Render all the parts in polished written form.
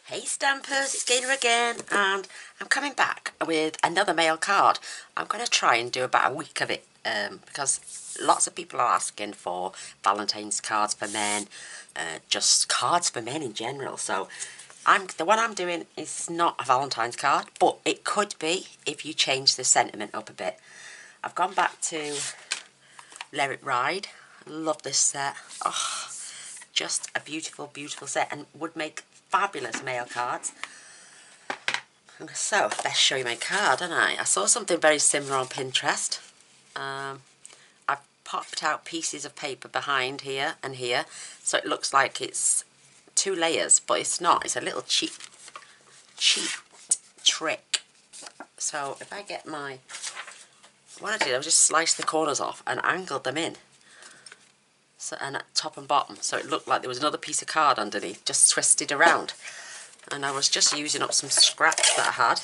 Hey Stampers, it's Gaynor again, and I'm coming back with another mail card. I'm going to try and do about a week of it because lots of people are asking for Valentine's cards for men, just cards for men in general. So the one I'm doing is not a Valentine's card, but it could be if you change the sentiment up a bit. I've gone back to Let It Ride. I love this set. Oh, just a beautiful, beautiful set, and would make fabulous mail cards. So, let's show you my card, don't I? I saw something very similar on Pinterest. I've popped out pieces of paper behind here and here, so it looks like it's 2 layers, but it's not. It's a little cheap trick. So, if I get what I did, I just sliced the corners off and angled them in. So, and at top and bottom, so it looked like there was another piece of card underneath, just twisted around. And I was just using up some scraps that I had.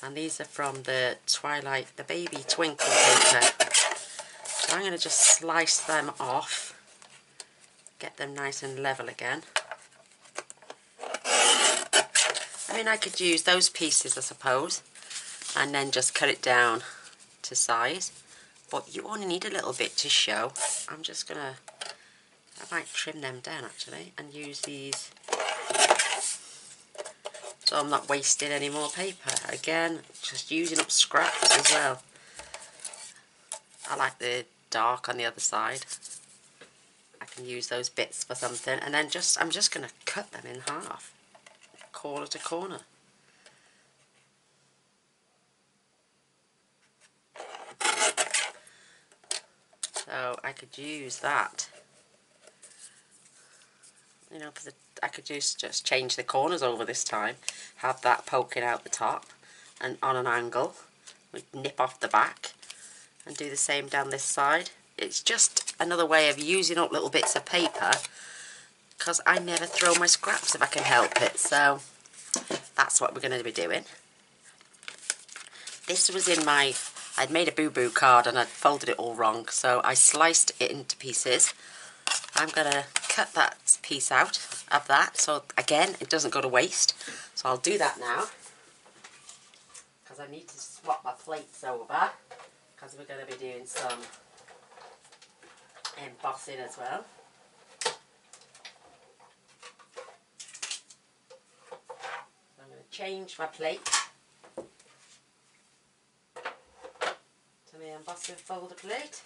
And these are from the Baby Twinkle paper. So I'm going to just slice them off, get them nice and level again. I mean, I could use those pieces, I suppose, and then just cut it down to size. But you only need a little bit to show. I'm just going to, I might trim them down actually and use these. So I'm not wasting any more paper. Again, just using up scraps as well. I like the dark on the other side. I can use those bits for something. And then I'm just going to cut them in half. Corner to corner. So I could use that. You know, I could just change the corners over this time. Have that poking out the top and on an angle. We'd nip off the back and do the same down this side. It's just another way of using up little bits of paper because I never throw my scraps if I can help it. So that's what we're going to be doing. This was in I'd made a boo-boo card and I'd folded it all wrong, so I sliced it into pieces. I'm going to cut that piece out of that, so again, it doesn't go to waste. So I'll do that now, because I need to swap my plates over, because we're going to be doing some embossing as well. So I'm going to change my plate to my embossing folder plate.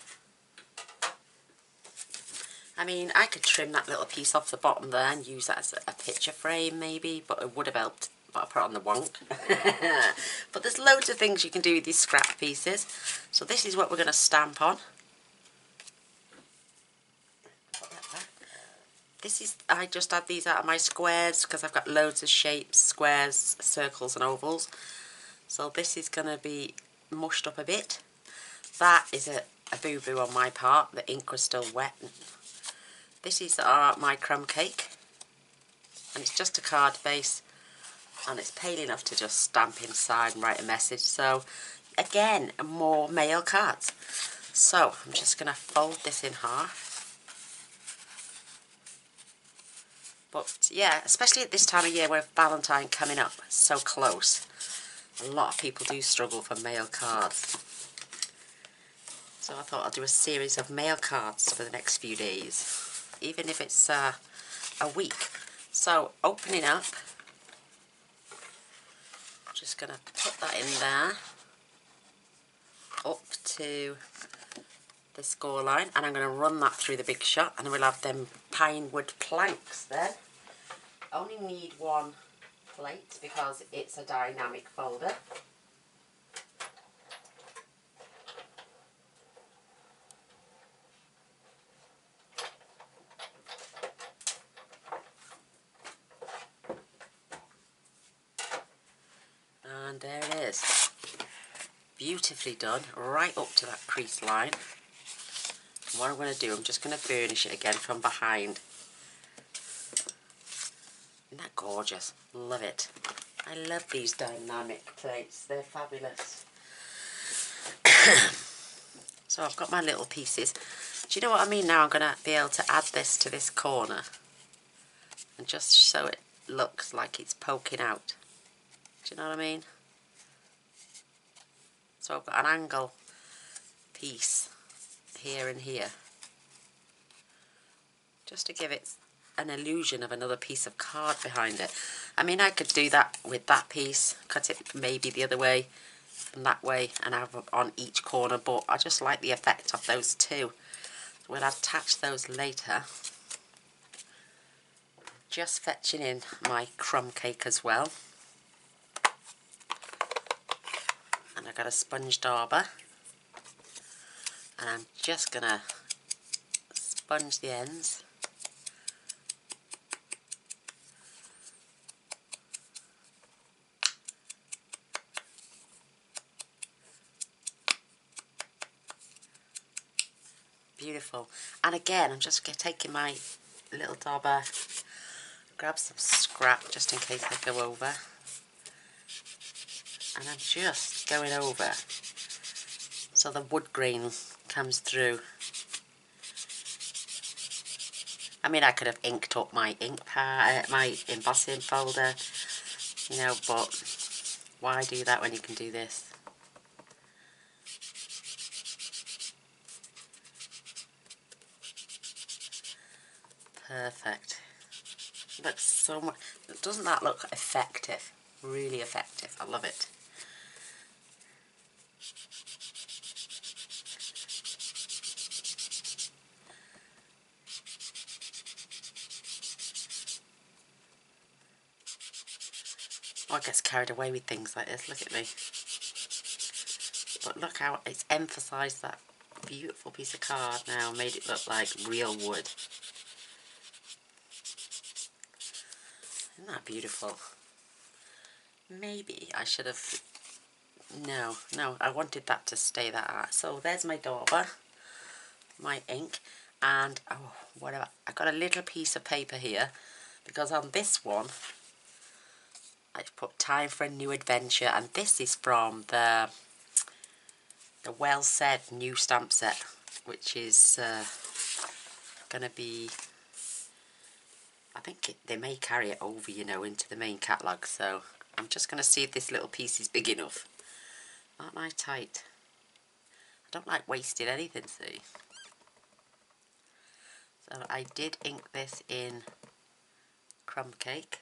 I mean, I could trim that little piece off the bottom there and use that as a picture frame maybe, but it would have helped, but I put it on the won't. But there's loads of things you can do with these scrap pieces. So this is what we're going to stamp on. I just add these out of my squares because I've got loads of shapes, squares, circles and ovals. So this is going to be mushed up a bit. That is a boo-boo on my part. The ink was still wet. This is my crumb cake, and it's just a card base, and it's pale enough to just stamp inside and write a message. So again, more mail cards. So I'm just going to fold this in half. But yeah, especially at this time of year where Valentine coming up so close, a lot of people do struggle for mail cards. So I thought I'd do a series of mail cards for the next few days, even if it's a week. So opening up, I'm just going to put that in there, up to the score line, and I'm going to run that through the Big Shot, and we'll have them pine wood planks then. Only need one plate because it's a dynamic folder. And there it is, beautifully done, right up to that crease line. And what I'm going to do, I'm just going to burnish it again from behind. Isn't that gorgeous? Love it. I love these dynamic plates, they're fabulous. So I've got my little pieces. Do you know what I mean now? I'm going to be able to add this to this corner, and just so it looks like it's poking out. Do you know what I mean? So I've got an angle piece here and here, just to give it an illusion of another piece of card behind it. I mean, I could do that with that piece, cut it maybe the other way and that way and have it on each corner, but I just like the effect of those two. We'll attach those later. Just fetching in my crumb cake as well. And I've got a sponge dauber. And I'm just going to sponge the ends. Beautiful. And again, I'm just taking my little dauber, grab some scrap just in case I go over. And I'm just going over so the wood grain comes through. I mean, I could have inked up my my embossing folder, you know, but why do that when you can do this? Perfect. Looks so much. Doesn't that look effective? Really effective. I love it. Oh, I get carried away with things like this. Look at me. But look how it's emphasised that beautiful piece of card now, made it look like real wood. Isn't that beautiful? Maybe I should have... No, I wanted that to stay that art. So there's my dauber, my ink, and oh, whatever. I got a little piece of paper here because on this one I put time for a new adventure, and this is from the Well Said new stamp set, which is going to be, I think they may carry it over, you know, into the main catalogue. So I'm just going to see if this little piece is big enough. Aren't I tight? I don't like wasting anything, see. So I did ink this in crumb cake.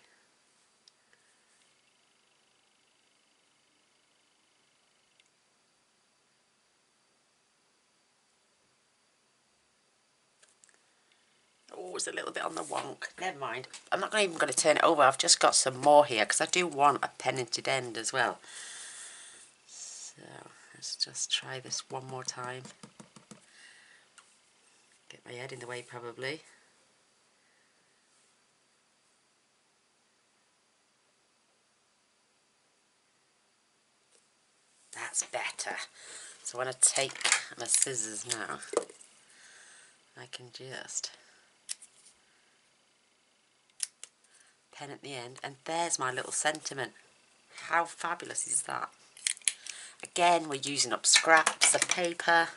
Oh, it's a little bit on the wonk. Never mind. I'm not even going to turn it over. I've just got some more here because I do want a penninted end as well. So let's just try this one more time. Get my head in the way probably. That's better. So when I take my scissors now, I can just pen at the end, and there's my little sentiment. How fabulous is that? Again, we're using up scraps of paper.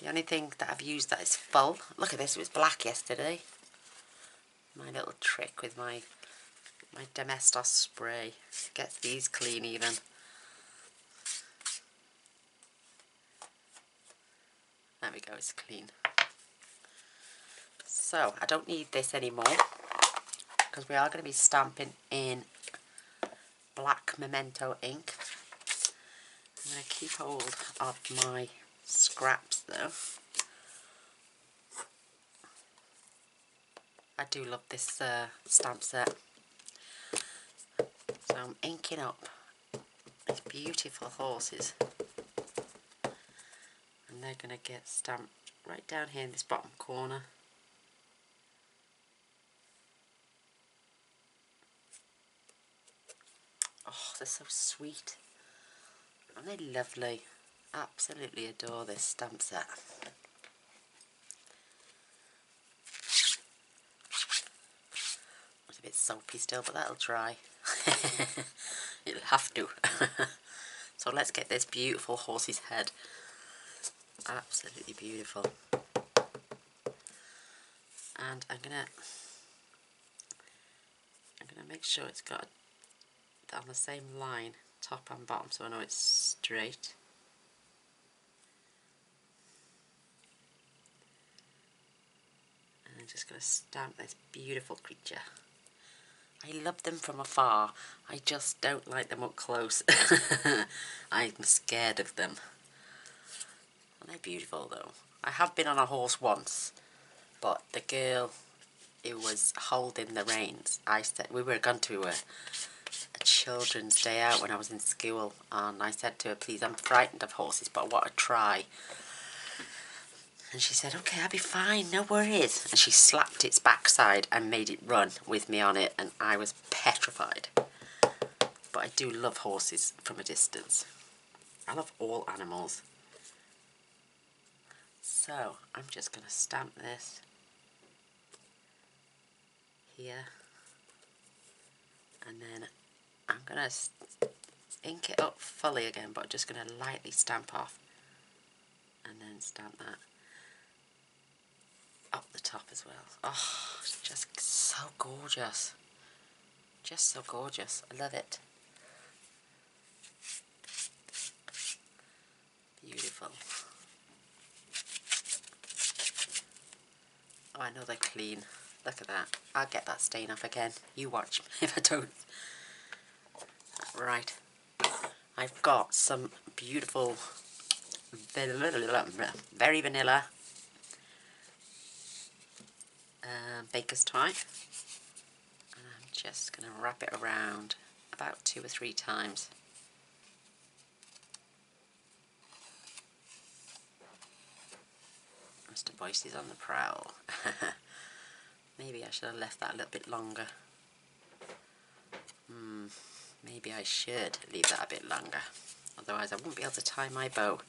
The only thing that I've used that is full. Look at this, it was black yesterday. My little trick with my Domestos spray. Gets these clean even. There we go, it's clean. So, I don't need this anymore because we are going to be stamping in black Memento ink. I'm going to keep hold of my scraps though. I do love this stamp set. So I'm inking up these beautiful horses. And they're going to get stamped right down here in this bottom corner. Oh, they're so sweet. Aren't they lovely? Absolutely adore this stamp set. It's a bit soapy still, but that'll dry. It'll have to. So let's get this beautiful horse's head. Absolutely beautiful. And I'm gonna make sure it's got on the same line, top and bottom, so I know it's straight. And I'm just going to stamp this beautiful creature. I love them from afar, I just don't like them up close. I'm scared of them. Aren't they beautiful though? I have been on a horse once, but the girl who was holding the reins, I said, we were going to a children's day out when I was in school, and I said to her, please, I'm frightened of horses, but I want to try. And she said, okay, I'll be fine, no worries. And she slapped its backside and made it run with me on it, and I was petrified. But I do love horses from a distance. I love all animals. So, I'm just going to stamp this here. And then I'm going to ink it up fully again, but I'm just going to lightly stamp off. And then stamp that up the top as well. Oh, it's just so gorgeous. Just so gorgeous. I love it. Beautiful. Oh, I know they're clean. Look at that. I'll get that stain off again. You watch if I don't. Right. I've got some beautiful, very vanilla baker's twine. And I'm just going to wrap it around about 2 or 3 times. Mr. Boyce is on the prowl. Maybe I should have left that a little bit longer. Maybe I should leave that a bit longer. Otherwise I won't be able to tie my bow.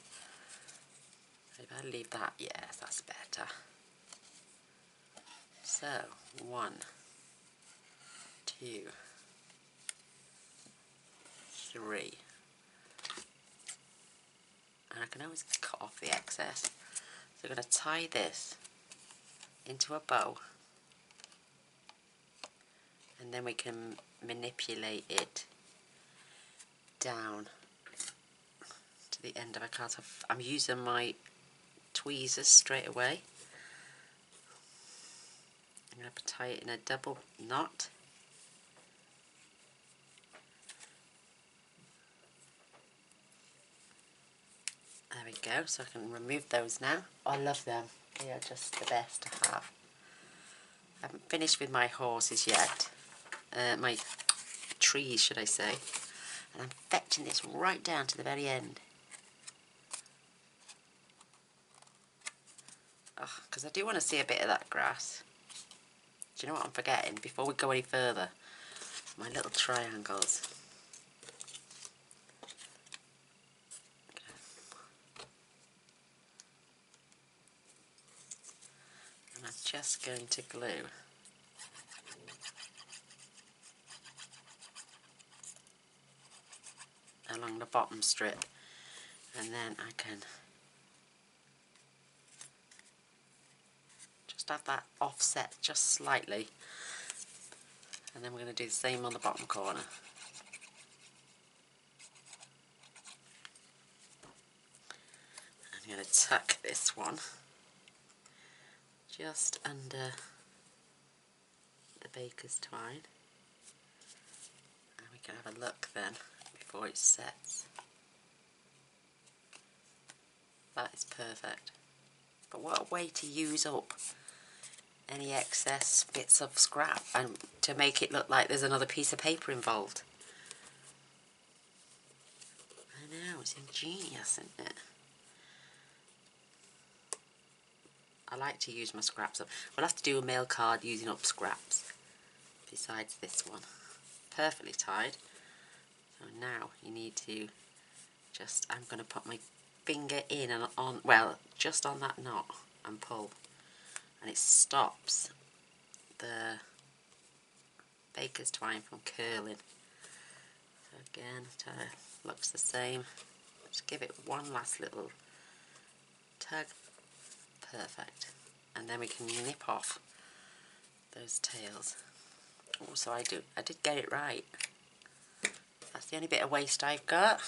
If I leave that, yes, that's better. So, 1, 2, 3. And I can always cut off the excess. So I'm going to tie this into a bow, and then we can manipulate it down to the end of a card. So I'm using my tweezers straight away. I'm going to tie it in a double knot. There we go, so I can remove those now. I love them, they are just the best to have. I haven't finished with my horses yet, my trees should I say, and I'm fetching this right down to the very end. Because I do want to see a bit of that grass. Do you know what I'm forgetting? Before we go any further, my little triangles. And I'm just going to glue along the bottom strip, and then I can just have that offset just slightly, and then we're going to do the same on the bottom corner. I'm going to tuck this one just under the baker's twine, and we can have a look then before it sets. That is perfect. But what a way to use up any excess bits of scrap and to make it look like there's another piece of paper involved. I know, it's ingenious, isn't it? I like to use my scraps up. We'll have to do a mail card using up scraps besides this one. Perfectly tied. So now you need to just, I'm going to put my finger in and on, well, just on that knot and pull, and it stops the baker's twine from curling. So again, it looks the same. Just give it one last little tug. Perfect. And then we can nip off those tails. Oh, so I did get it right. That's the only bit of waste I've got.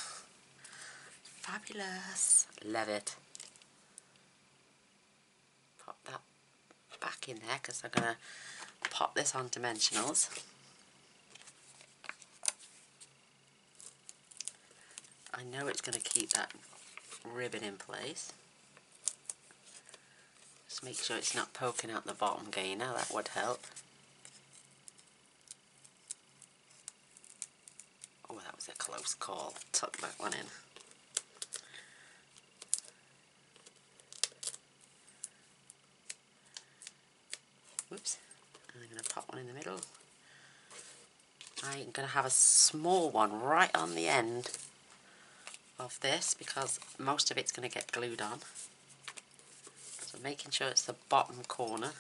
Fabulous. Love it. Pop that back in there because I'm going to pop this on dimensionals. I know it's going to keep that ribbon in place. Just make sure it's not poking out the bottom, Gaynor, that would help. Oh, that was a close call. Tuck that one in. Whoops. And I'm going to pop one in the middle. I'm going to have a small one right on the end of this because most of it's going to get glued on. So making sure it's the bottom corner.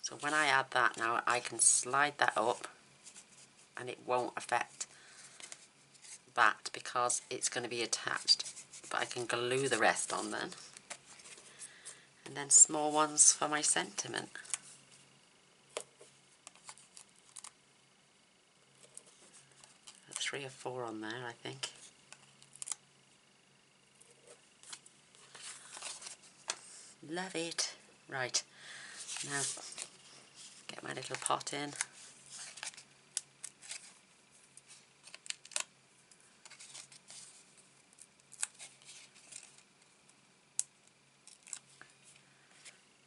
So when I add that now, I can slide that up and it won't affect that because it's going to be attached. But I can glue the rest on then. And then small ones for my sentiment. Three or four on there, I think. Love it. Right, now get my little pot in.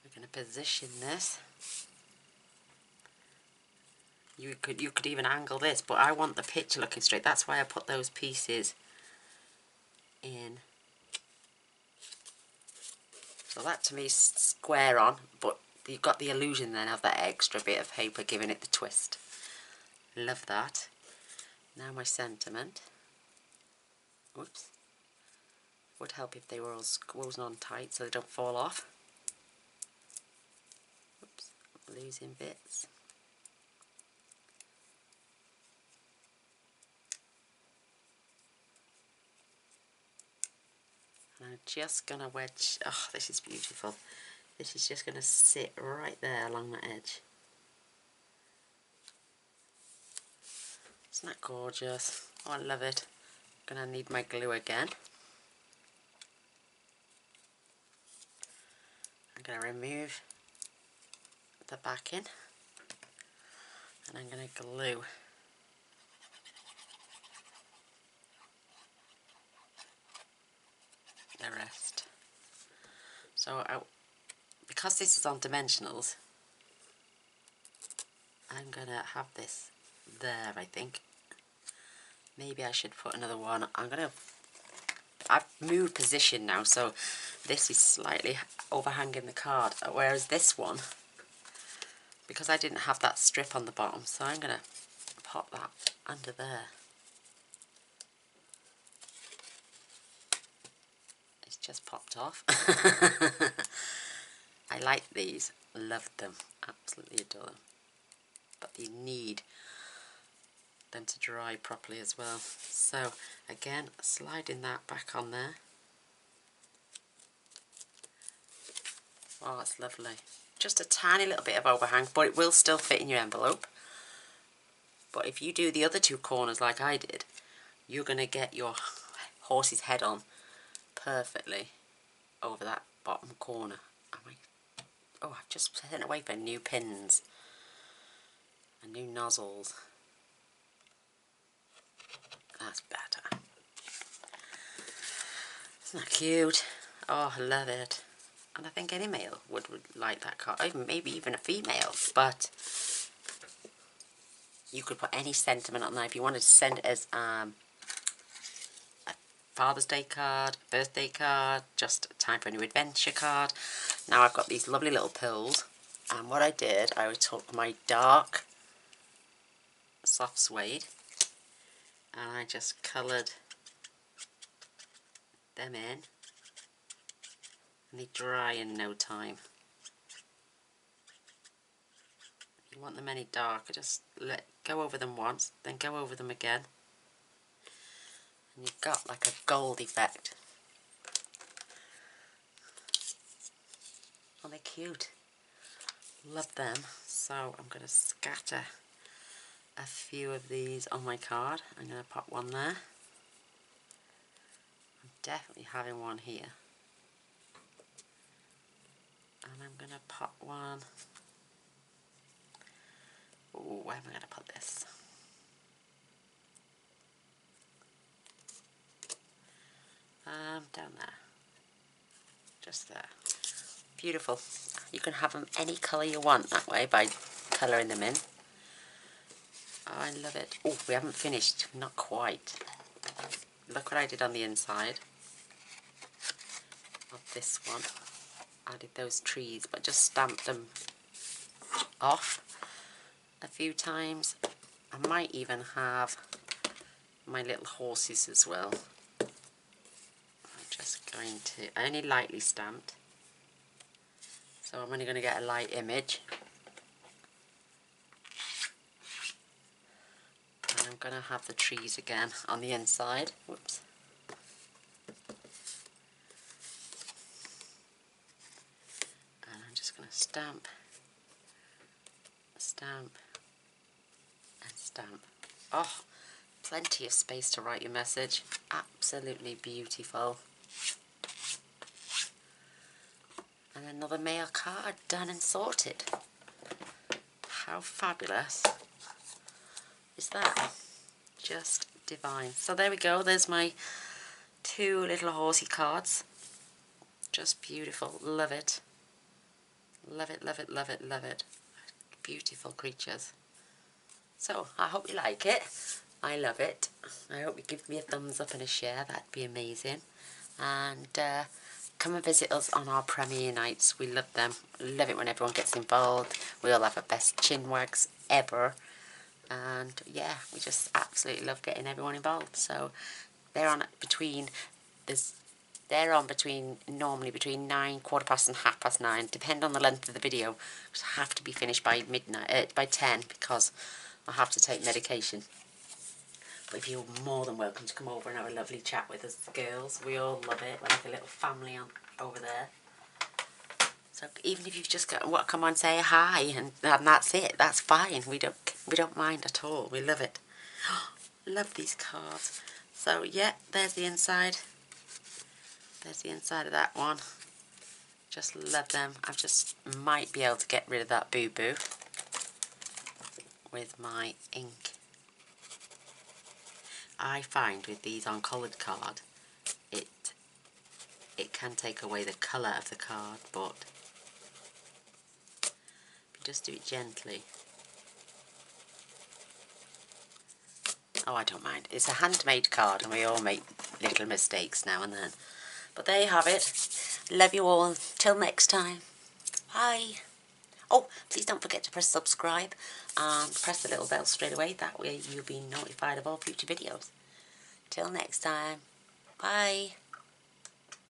We're going to position this. You could even angle this, but I want the picture looking straight. That's why I put those pieces in. So that to me is square on, but you've got the illusion then of that extra bit of paper giving it the twist. Love that. Now my sentiment. Whoops. Would help if they were all squozen on tight so they don't fall off. Whoops, losing bits. And I'm just going to wedge, oh this is beautiful. This is just going to sit right there along the edge. Isn't that gorgeous? Oh, I love it. I'm going to need my glue again. I'm going to remove the backing and I'm going to glue the rest. So because this is on dimensionals, I'm going to have this there, I think. Maybe I should put another one. I've moved position now, so this is slightly overhanging the card, whereas this one, because I didn't have that strip on the bottom, so I'm going to pop that under there. It's just popped off. I like these, love them, absolutely adore them, but you need them to dry properly as well. So again, sliding that back on there. Oh, it's lovely. Just a tiny little bit of overhang, but it will still fit in your envelope. But if you do the other two corners like I did, you're going to get your horse's head on perfectly over that bottom corner. Oh, I've just sent away for new pins and new nozzles. That's better. Isn't that cute? Oh, I love it. And I think any male would like that card, maybe even a female, but you could put any sentiment on there. If you wanted to send it as a Father's Day card, birthday card, just time for a new adventure card. Now I've got these lovely little pills, and what I did, I took my dark soft suede and I just coloured them in, and they dry in no time. If you want them any darker, just go over them once, then go over them again, and you've got like a gold effect. Oh, they're cute. Love them. So I'm going to scatter a few of these on my card. I'm going to pop one there. I'm definitely having one here. And I'm going to pop one. Ooh, where am I going to put this? Down there. Just there. Beautiful. You can have them any colour you want that way by colouring them in. Oh, I love it. Oh, we haven't finished. Not quite. Look what I did on the inside of this one. Added those trees, but just stamped them off a few times. I might even have my little horses as well. I'm just going to, I only lightly stamped, so I'm only going to get a light image. And I'm going to have the trees again on the inside. Whoops. And I'm just going to stamp, stamp, and stamp. Oh, plenty of space to write your message. Absolutely beautiful. And another mail card done and sorted. How fabulous is that? Just divine. So there we go. There's my two little horsey cards. Just beautiful. Love it. Love it, love it, love it, love it. Beautiful creatures. So I hope you like it. I love it. I hope you give me a thumbs up and a share. That'd be amazing. And come and visit us on our premiere nights. We love them. Love it when everyone gets involved. We all have our best chin wags ever. And yeah, we just absolutely love getting everyone involved. So they're on between, normally between 9, 9:15 and 9:30, depend on the length of the video. I have to be finished by midnight, by 10, because I have to take medication. But you're more than welcome to come over and have a lovely chat with us, girls. We all love it. We're like a little family over there. So even if you've just got to come on, say hi, and that's it. That's fine. We don't mind at all. We love it. Love these cards. So yeah, there's the inside. There's the inside of that one. Just love them. I just might be able to get rid of that boo-boo with my ink. I find with these on coloured card, it can take away the colour of the card, but if you just do it gently. Oh, I don't mind. It's a handmade card and we all make little mistakes now and then. But there you have it. Love you all. Till next time. Bye. Oh, please don't forget to press subscribe and press the little bell straight away. That way you'll be notified of all future videos. Till next time. Bye.